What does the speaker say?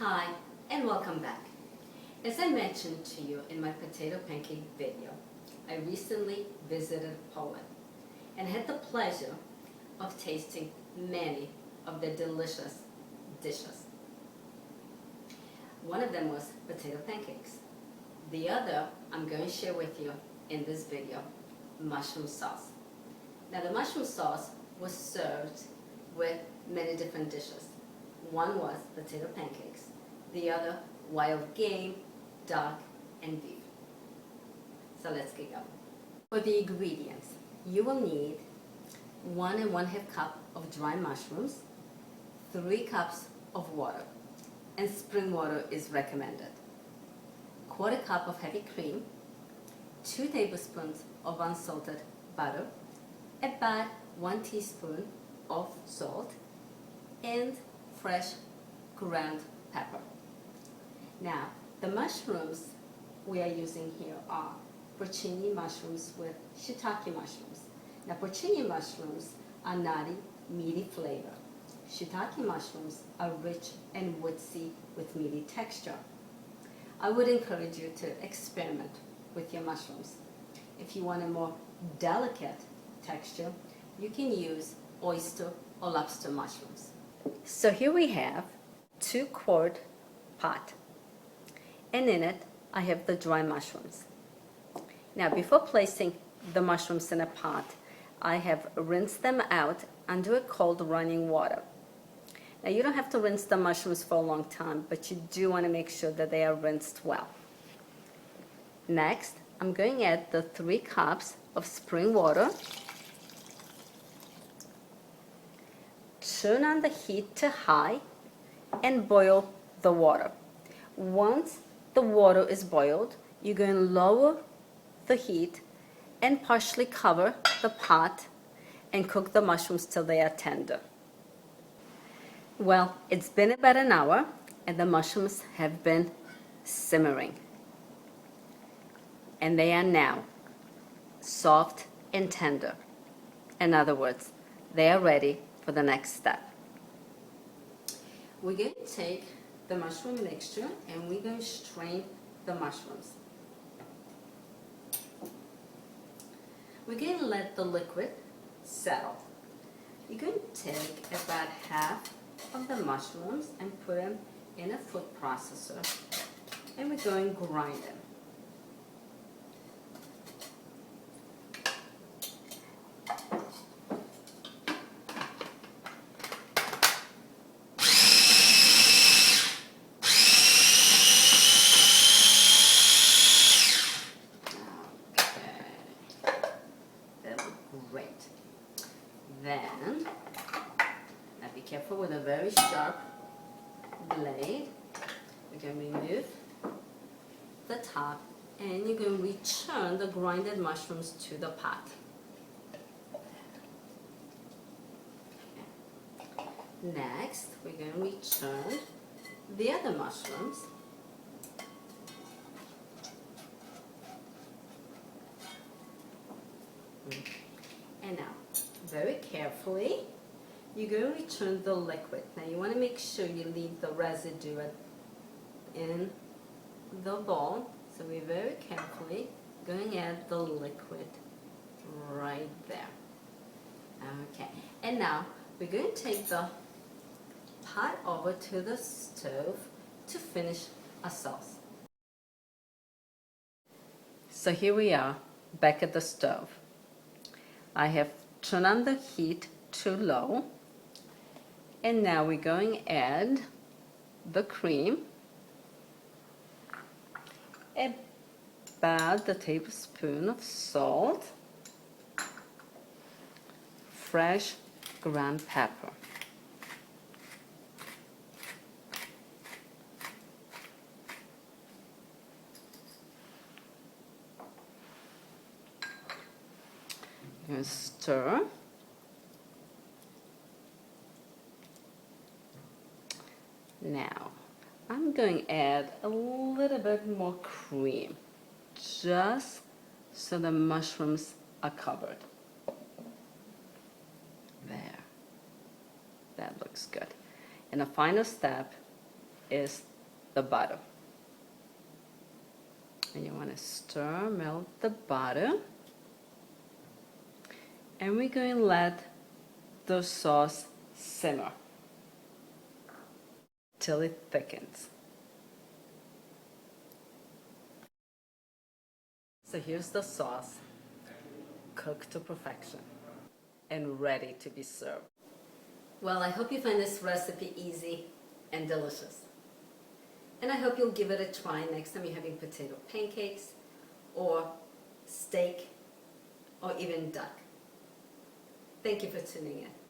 Hi and welcome back. As I mentioned to you in my potato pancake video, I recently visited Poland and had the pleasure of tasting many of their delicious dishes. One of them was potato pancakes. The other I'm going to share with you in this video, mushroom sauce. Now the mushroom sauce was served with many different dishes. One was potato pancakes, the other wild game, duck, and beef. So let's get going. For the ingredients, you will need 1 1/2 cup of dry mushrooms, 3 cups of water, and spring water is recommended. 1/4 cup of heavy cream, 2 tablespoons of unsalted butter, about 1 teaspoon of salt, and fresh ground pepper. Now, the mushrooms we are using here are porcini mushrooms with shiitake mushrooms. Now, porcini mushrooms are nutty, meaty flavor. Shiitake mushrooms are rich and woodsy with meaty texture. I would encourage you to experiment with your mushrooms. If you want a more delicate texture, you can use oyster or lobster mushrooms. So here we have 2-quart pot, and in it I have the dry mushrooms. Now before placing the mushrooms in a pot, I have rinsed them out under a cold running water. Now you don't have to rinse the mushrooms for a long time, but you do want to make sure that they are rinsed well. Next, I'm going to add the 3 cups of spring water. Turn on the heat to high and boil the water. Once the water is boiled, you're going to lower the heat and partially cover the pot and cook the mushrooms till they are tender. Well, it's been about an hour and the mushrooms have been simmering. And they are now soft and tender. In other words, they are ready for the next step. We're going to take the mushroom mixture and we're going to strain the mushrooms. We're going to let the liquid settle. You're going to take about half of the mushrooms and put them in a food processor, and we're going to grind them. Great. Then, now be careful with a very sharp blade. We're going to remove the top and you're going to return the grinded mushrooms to the pot. Okay. Next, we're going to return the other mushrooms. And now, very carefully, you're going to return the liquid. Now you want to make sure you leave the residue in the bowl. So we're very carefully going to add the liquid right there. Okay, and now we're going to take the pot over to the stove to finish our sauce. So here we are, back at the stove. I have turned on the heat to low, and now we're going to add the cream, about a tablespoon of salt, fresh ground pepper, and stir. Now, I'm going to add a little bit more cream, just so the mushrooms are covered. There. That looks good. And the final step is the butter. And you want to stir, melt the butter. And we're going to let the sauce simmer till it thickens. So here's the sauce, cooked to perfection and ready to be served. Well, I hope you find this recipe easy and delicious. And I hope you'll give it a try next time you're having potato pancakes or steak or even duck. Thank you for tuning in.